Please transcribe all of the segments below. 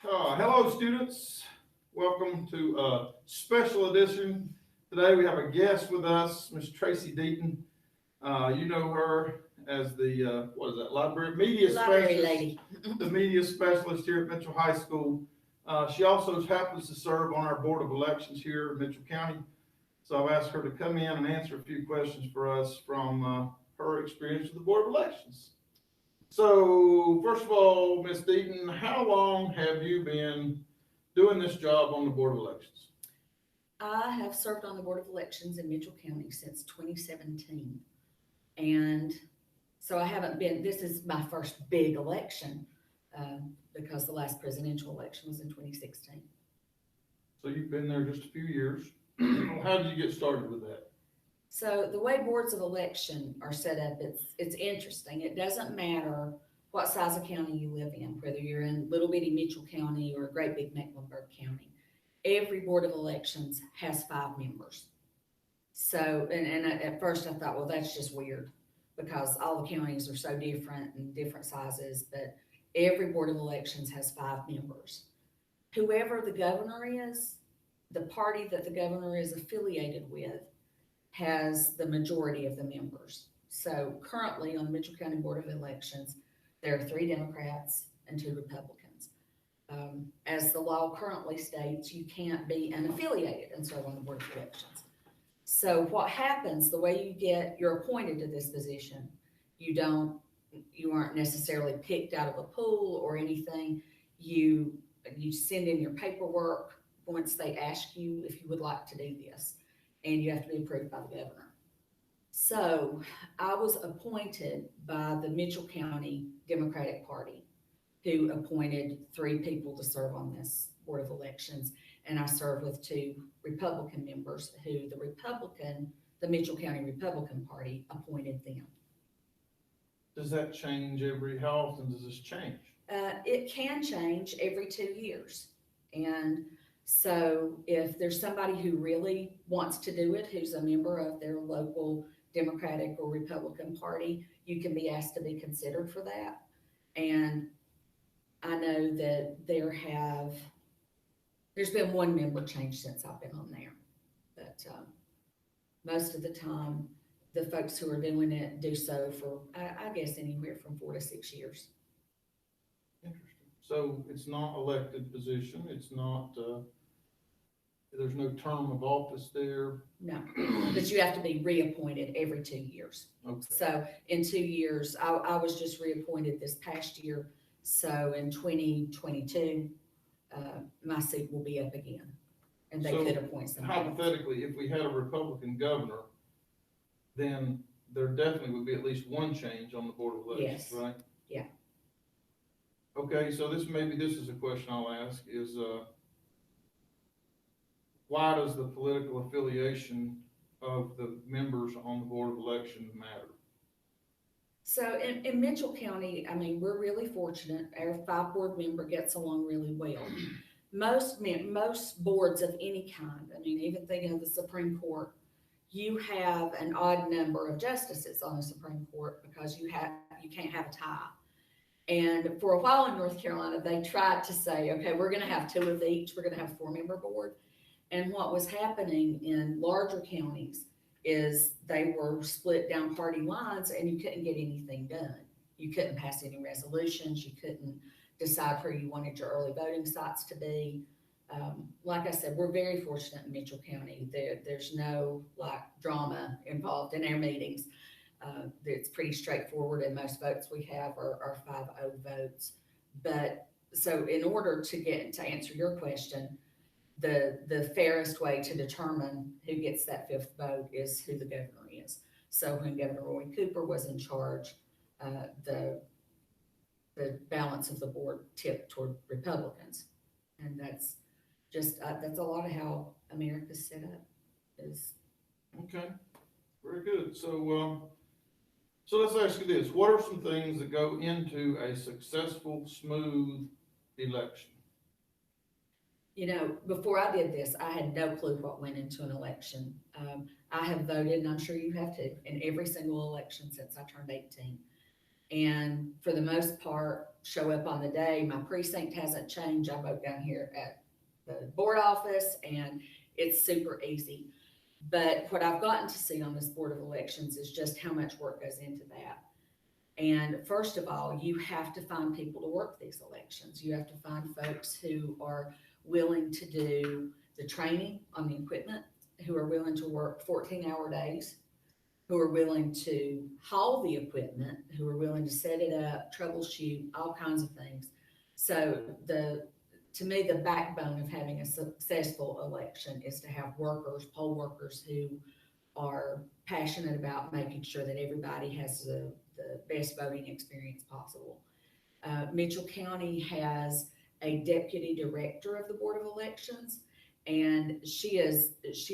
Hello, students. Welcome to a special edition. Today we have a guest with us, Miss Tracy Deyton. You know her as the what is that? Library media Library specialist, lady. the media specialist here at Mitchell High School. She also happens to serve on our board of elections here in Mitchell County. So I've asked her to come in and answer a few questions for us from her experience with the board of elections. So, first of all, Ms. Deaton, how long have you been doing this job on the Board of Elections? I have served on the Board of Elections in Mitchell County since 2017. And so I haven't been, this is my first big election because the last presidential election was in 2016. So you've been there just a few years. How did you get started with that? So the way boards of election are set up, it's interesting. It doesn't matter what size of county you live in, whether you're in little bitty Mitchell County or great big Mecklenburg County. Every board of elections has 5 members. So, and at first I thought, well, that's just weird because all the counties are so different and different sizes, but every board of elections has 5 members. Whoever the governor is, the party that the governor is affiliated with has the majority of the members. So currently on the Mitchell County Board of Elections, there are 3 Democrats and 2 Republicans. As the law currently states, you can't be unaffiliated and serve on the Board of Elections. So what happens, the way you're appointed to this position, you aren't necessarily picked out of a pool or anything. You send in your paperwork once they ask you if you would like to do this, and you have to be approved by the governor. So I was appointed by the Mitchell County Democratic Party, who appointed 3 people to serve on this Board of Elections, and I serve with 2 Republican members who the Mitchell County Republican Party appointed them. Does that change how often does this change? It can change every 2 years. And so if there's somebody who really wants to do it, who's a member of their local Democratic or Republican Party, you can be asked to be considered for that. And I know that there's been 1 member change since I've been on there. But most of the time, the folks who are doing it do so for, I guess, anywhere from 4 to 6 years. Interesting. So it's not elected position. It's not, there's no term of office there. No, but you have to be reappointed every 2 years. Okay. So in 2 years, I was just reappointed this past year. So in 2022, my seat will be up again, and they could appoint somebody else. Hypothetically, if we had a Republican governor, then there definitely would be at least 1 change on the Board of Elections, Yes. right? Yeah. Okay, so this is a question I'll ask is, why does the political affiliation of the members on the Board of Elections matter? So in Mitchell County, I mean, we're really fortunate. Our 5 board member gets along really well. Most boards of any kind, I mean, even thinking of the Supreme Court, you have an odd number of justices on the Supreme Court because you can't have a tie. And for a while in North Carolina, they tried to say, okay, we're going to have 2 of each. We're going to have a 4-member board. And what was happening in larger counties is they were split down party lines and you couldn't get anything done. You couldn't pass any resolutions. You couldn't decide where you wanted your early voting sites to be. Like I said, we're very fortunate in Mitchell County. There's no drama involved in our meetings. It's pretty straightforward, and most votes we have are 5-0 votes. But so in order to answer your question, the fairest way to determine who gets that 5th vote is who the governor is. So when Governor Roy Cooper was in charge, the balance of the board tipped toward Republicans, and that's a lot of how America's set up. Is Okay, very good. So let's ask you this: what are some things that go into a successful, smooth election? You know, before I did this, I had no clue what went into an election. I have voted, and I'm sure you have too, in every single election since I turned 18. And for the most part, show up on the day. My precinct hasn't changed. I vote down here at the board office, and it's super easy. But what I've gotten to see on this Board of Elections is just how much work goes into that. And first of all, you have to find people to work these elections. You have to find folks who are willing to do the training on the equipment, who are willing to work 14-hour days, who are willing to haul the equipment, who are willing to set it up, troubleshoot, all kinds of things. So to me, the backbone of having a successful election is to have workers, poll workers who are passionate about making sure that everybody has the best voting experience possible. Mitchell County has a deputy director of the Board of Elections, and she's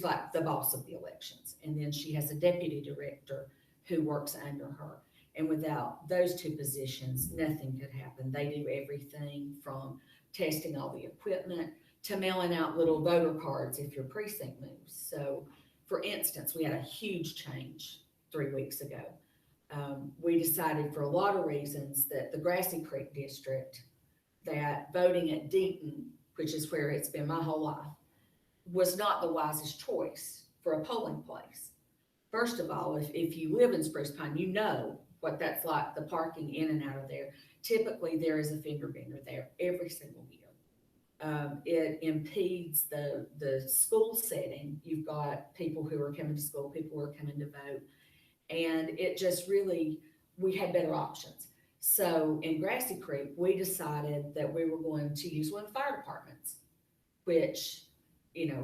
like the boss of the elections. And then she has a deputy director who works under her. And without those two positions, nothing could happen. They do everything from testing all the equipment to mailing out little voter cards if your precinct moves. So, for instance, we had a huge change 3 weeks ago. We decided for a lot of reasons that the Grassy Creek district, that voting at Deyton, which is where it's been my whole life, was not the wisest choice for a polling place. First of all, if you live in Spruce Pine, you know what that's like, the parking in and out of there. Typically, there is a fender bender there every single year. It impedes the school setting. You've got people who are coming to school, people who are coming to vote, and it just really, we had better options. So in Grassy Creek, we decided that we were going to use one of the fire departments, which,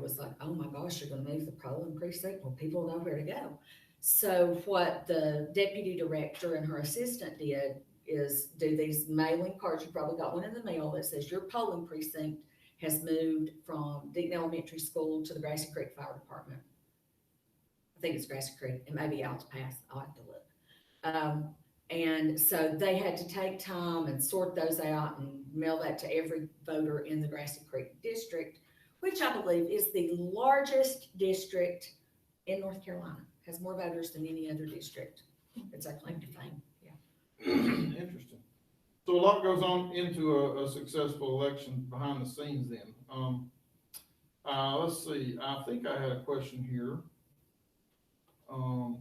was like, oh my gosh, you're gonna move the polling precinct, well, people know where to go. So what the deputy director and her assistant did is do these mailing cards. You probably got one in the mail that says your polling precinct has moved from Deyton Elementary School to the Grassy Creek Fire Department. I think it's Grassy Creek. It may be Alta Pass. I'll have to look. And so they had to take time and sort those out and mail that to every voter in the Grassy Creek district, which I believe is the largest district in North Carolina. Has more voters than any other district. It's our claim to fame. Interesting. So a lot goes on into a successful election behind the scenes then. Let's see, I think I had a question here. I'll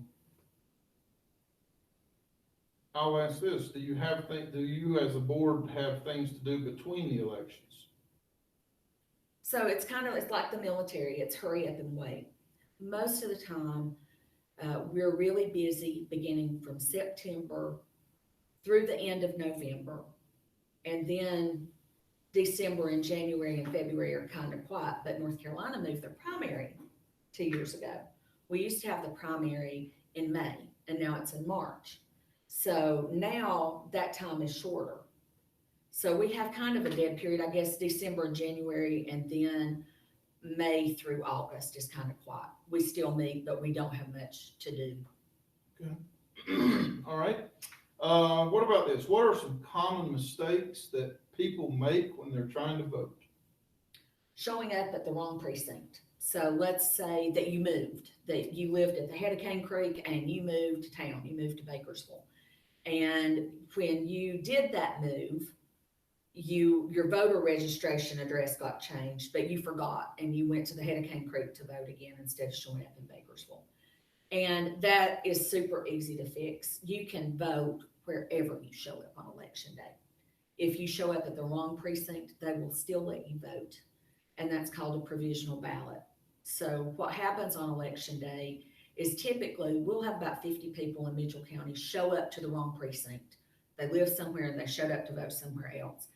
ask this, do you as a board have things to do between the elections? So it's like the military, it's hurry up and wait. Most of the time, we're really busy beginning from September through the end of November. And then December and January and February are kind of quiet, but North Carolina moved their primary 2 years ago. We used to have the primary in May, and now it's in March. So now that time is shorter. So we have kind of a dead period, I guess, December and January, and then May through August is kind of quiet. We still meet, but we don't have much to do. Okay. All right. What about this? What are some common mistakes that people make when they're trying to vote? Showing up at the wrong precinct. So let's say that you moved, that you lived at the head of Cane Creek and you moved to town, you moved to Bakersville. And when you did that move, your voter registration address got changed, but you forgot and you went to the head of Cane Creek to vote again instead of showing up in Bakersville. And that is super easy to fix. You can vote wherever you show up on election day. If you show up at the wrong precinct, they will still let you vote. And that's called a provisional ballot. So what happens on election day is typically we'll have about 50 people in Mitchell County show up to the wrong precinct. They live somewhere and they showed up to vote somewhere else.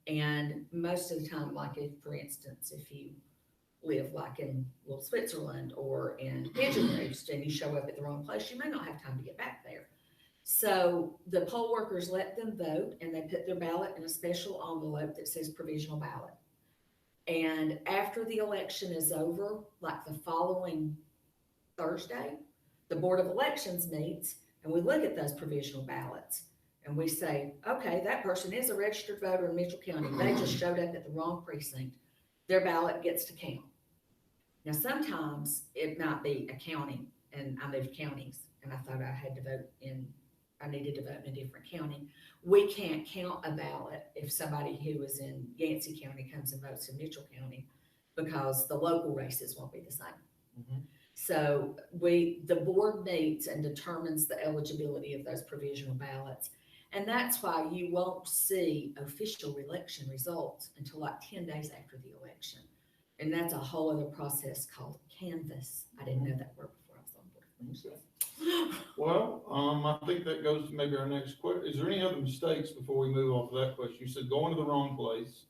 And most of the time, like if, for instance, if you live like in Little Switzerland or in Pigeon Roost and you show up at the wrong place, you may not have time to get back there. So the poll workers let them vote and they put their ballot in a special envelope that says provisional ballot. And after the election is over, like the following Thursday, the Board of Elections meets and we look at those provisional ballots and we say, okay, that person is a registered voter in Mitchell County. They just showed up at the wrong precinct. Their ballot gets to count. Now, sometimes it might be a county and I moved counties and I thought I had to vote in I needed to vote in a different county. We can't count a ballot if somebody who is in Yancey County comes and votes in Mitchell County, because the local races won't be the same. Mhm. So the board meets and determines the eligibility of those provisional ballots. And that's why you won't see official election results until like 10 days after the election. And that's a whole other process called canvass. I didn't know that word before I was on board. Okay. Well, I think that goes to maybe our next question. Is there any other mistakes before we move off of that question? You said going to the wrong place.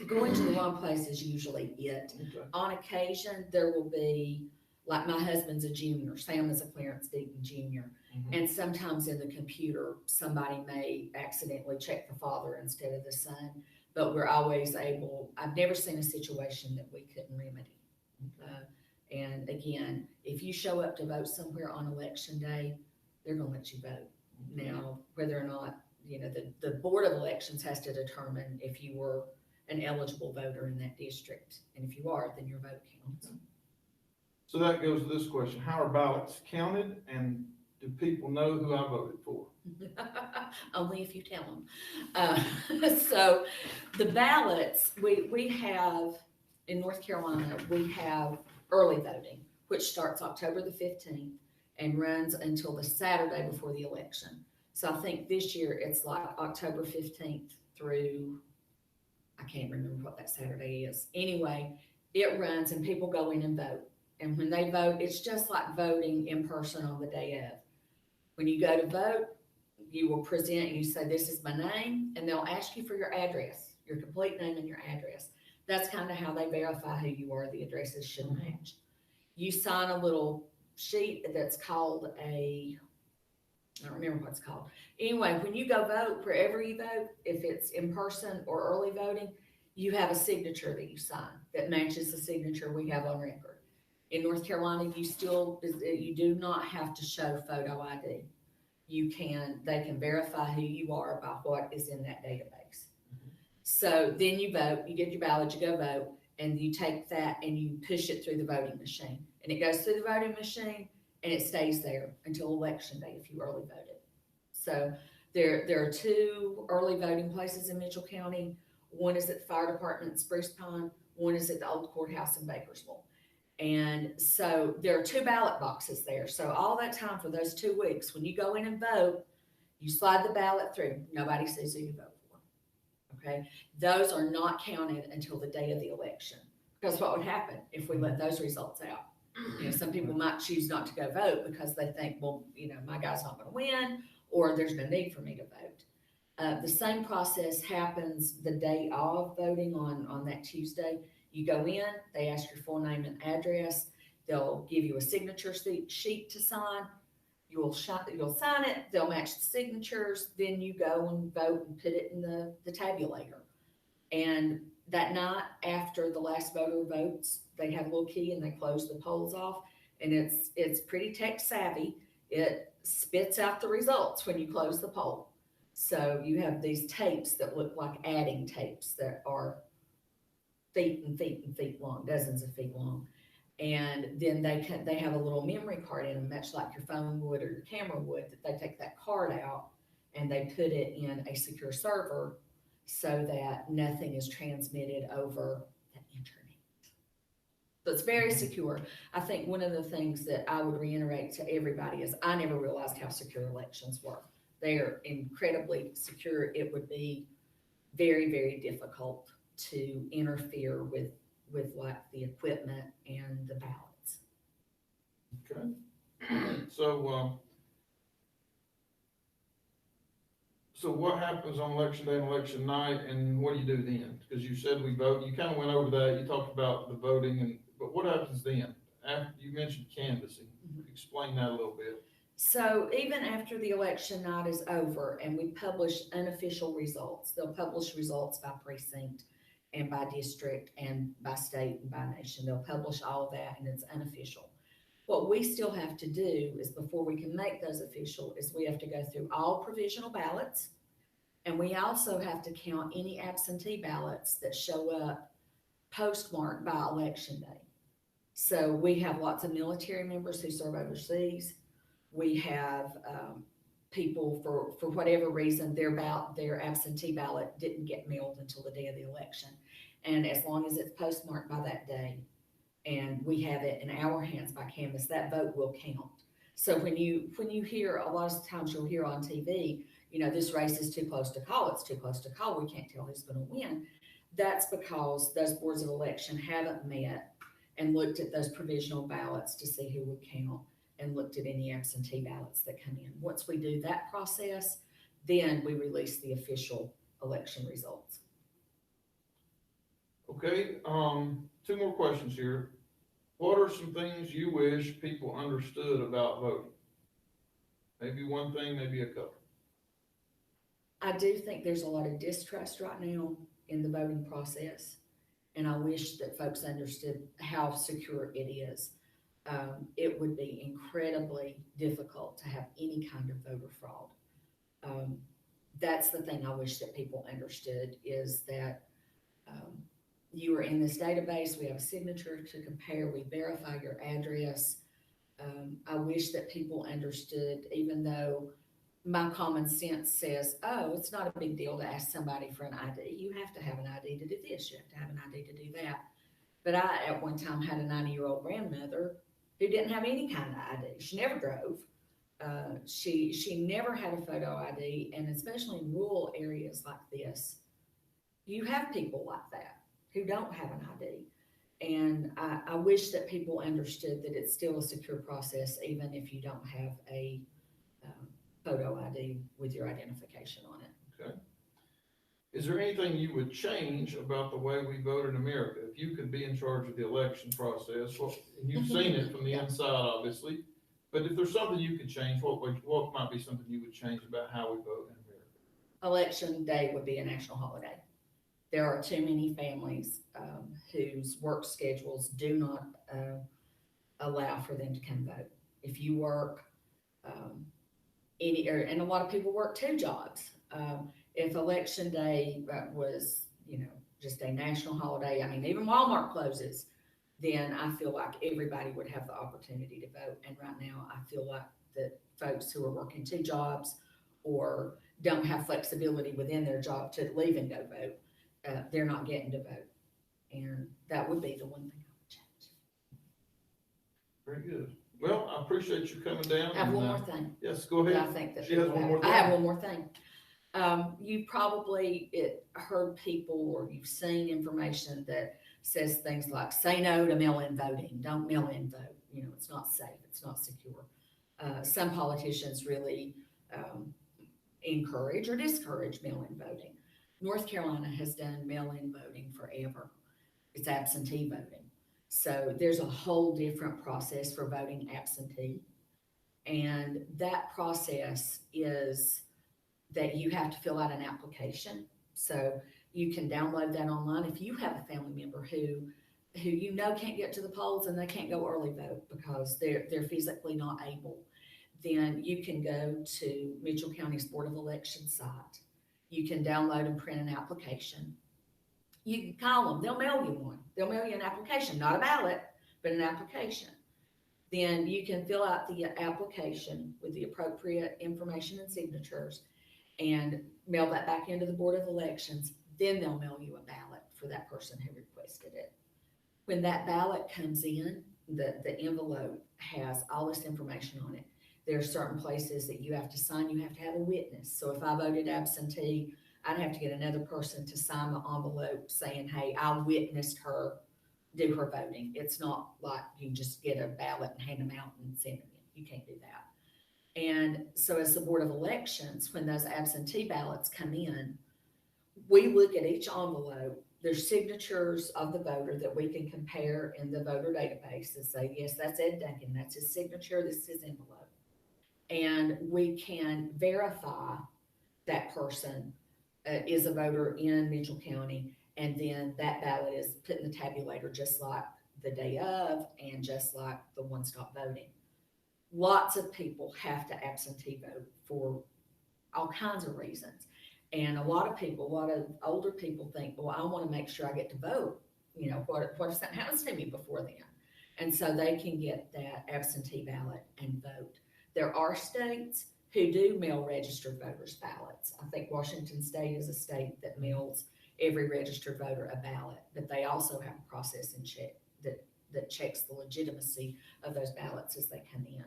Going to the wrong place is usually it. Okay. On occasion, there will be, like my husband's a junior, Sam is a Clarence Deyton junior. Mhm. And sometimes in the computer, somebody may accidentally check the father instead of the son, but we're always able, I've never seen a situation that we couldn't remedy. And again, if you show up to vote somewhere on election day, they're gonna let you vote. Now, whether or not, the Board of Elections has to determine if you were an eligible voter in that district. And if you are, then your vote counts. So that goes to this question. How are ballots counted, and do people know who I voted for? Only if you tell them. So the ballots, we have, in North Carolina, we have early voting, which starts October the 15th and runs until the Saturday before the election. So I think this year it's like October 15th through, I can't remember what that Saturday is. Anyway, it runs and people go in and vote. And when they vote, it's just like voting in person on the day of. When you go to vote, you will present, you say, this is my name, and they'll ask you for your address, your complete name and your address. That's kind of how they verify who you are. The addresses should match. You sign a little sheet that's called I don't remember what it's called. Anyway, when you go vote, wherever you vote, if it's in person or early voting, you have a signature that you sign that matches the signature we have on record. In North Carolina, you do not have to show photo ID. They can verify who you are by what is in that database. So then you vote, you get your ballot, you go vote, and you take that and you push it through the voting machine. And it goes through the voting machine and it stays there until election day if you early voted. So there are 2 early voting places in Mitchell County. One is at the fire department in Spruce Pine, one is at the old courthouse in Bakersville. And so there are 2 ballot boxes there. So all that time for those 2 weeks, when you go in and vote, you slide the ballot through. Nobody sees who you vote for. Okay? Those are not counted until the day of the election. Because what would happen if we let those results out? Some people might choose not to go vote because they think, well, my guy's not going to win, or there's no need for me to vote. The same process happens the day of voting on that Tuesday. You go in, they ask your full name and address. They'll give you a signature sheet to sign. You'll sign it. They'll match the signatures. Then you go and vote and put it in the tabulator. And that night after the last voter votes, they have a little key and they close the polls off. And it's pretty tech savvy. It spits out the results when you close the poll. So you have these tapes that look like adding tapes that are feet and feet and feet long, dozens of feet long. And then they have a little memory card in them, much like your phone would or your camera would, that they take that card out and they put it in a secure server so that nothing is transmitted over the internet. So it's very secure. I think one of the things that I would reiterate to everybody is I never realized how secure elections were. They are incredibly secure. It would be very, very difficult to interfere with like the equipment and the ballots. Okay. So what happens on election day and election night, and what do you do then? Because you said we vote, you kind of went over that, you talked about the voting, but what happens then? After you mentioned canvassing, explain that a little bit. So even after the election night is over and we publish unofficial results, they'll publish results by precinct and by district and by state and by nation. They'll publish all of that and it's unofficial. What we still have to do is, before we can make those official, is we have to go through all provisional ballots, and we also have to count any absentee ballots that show up postmarked by election day. So we have lots of military members who serve overseas. We have people, for whatever reason, their absentee ballot didn't get mailed until the day of the election. And as long as it's postmarked by that day, and we have it in our hands by canvas, that vote will count. So when you hear, a lot of times you'll hear on TV, this race is too close to call, it's too close to call, we can't tell who's gonna win. That's because those boards of election haven't met and looked at those provisional ballots to see who would count, and looked at any absentee ballots that come in. Once we do that process, then we release the official election results. Okay, two more questions here. What are some things you wish people understood about voting? Maybe one thing, maybe a couple. I do think there's a lot of distrust right now in the voting process, and I wish that folks understood how secure it is. It would be incredibly difficult to have any kind of voter fraud. That's the thing I wish that people understood, is that you are in this database, we have a signature to compare, we verify your address. I wish that people understood, even though my common sense says, oh, it's not a big deal to ask somebody for an ID. You have to have an ID to do this, you have to have an ID to do that. But I, at one time, had a 90-year-old grandmother who didn't have any kind of ID. She never drove. She never had a photo ID, and especially in rural areas like this, you have people like that who don't have an ID. And I wish that people understood that it's still a secure process, even if you don't have a photo ID with your identification on it. Okay. Is there anything you would change about the way we vote in America? If you could be in charge of the election process, well, and you've seen it from the inside, obviously, but if there's something you could change, what might be something you would change about how we vote in America? Election day would be a national holiday. There are too many families whose work schedules do not allow for them to come vote. If you work and a lot of people work two jobs. If election day was, just a national holiday, I mean, even Walmart closes, then I feel like everybody would have the opportunity to vote. And right now, I feel like that folks who are working two jobs or don't have flexibility within their job to leave and go vote, they're not getting to vote. And that would be the one thing I would change. Very good. Well, I appreciate you coming down. I have one more thing. Yes, go that ahead. I think that She has people one more I have thing. one more thing. You probably heard people, or you've seen information that says things like, say no to mail-in voting, don't mail-in vote, it's not safe, it's not secure. Some politicians really encourage or discourage mail-in voting. North Carolina has done mail-in voting forever. It's absentee voting. So there's a whole different process for voting absentee. And that process is that you have to fill out an application. So you can download that online. If you have a family member who can't get to the polls and they can't go early vote because they're physically not able, then you can go to Mitchell County's Board of Elections site. You can download and print an application. You can call them, they'll mail you one. They'll mail you an application, not a ballot, but an application. Then you can fill out the application with the appropriate information and signatures and mail that back into the Board of Elections. Then they'll mail you a ballot for that person who requested it. When that ballot comes in, the envelope has all this information on it. There are certain places that you have to sign. You have to have a witness. So if I voted absentee, I'd have to get another person to sign the envelope saying, hey, I witnessed her do her voting. It's not like you just get a ballot and hand them out and send them in. You can't do that. And so as the Board of Elections, when those absentee ballots come in, we look at each envelope. There's signatures of the voter that we can compare in the voter database and say, yes, that's Ed Duncan. That's his signature. This is his envelope. And we can verify that person is a voter in Mitchell County, and then that ballot is put in the tabulator just like the day of and just like the one-stop voting. Lots of people have to absentee vote for all kinds of reasons. And a lot of older people think, well, I want to make sure I get to vote. What if something happens to me before then? And so they can get that absentee ballot and vote. There are states who do mail registered voters ballots. I think Washington State is a state that mails every registered voter a ballot, but they also have a process and check that checks the legitimacy of those ballots as they come in.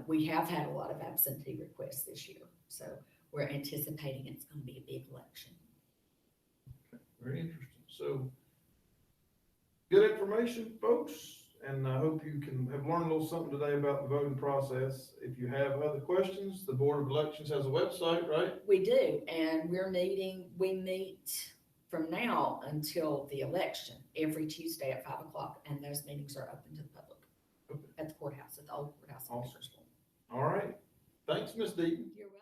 We have had a lot of absentee requests this year, so we're anticipating it's gonna be a big election. Very interesting. So, good information, folks, and I hope you can have learned a little something today about the voting process. If you have other questions, the Board of Elections has a website, right? We do, and we meet from now until the election, every Tuesday at 5 o'clock, and those meetings are open to the public Okay. at the courthouse, at the old courthouse. in Awesome. Bakersfield. All right. Thanks, Ms. Deyton. You're welcome.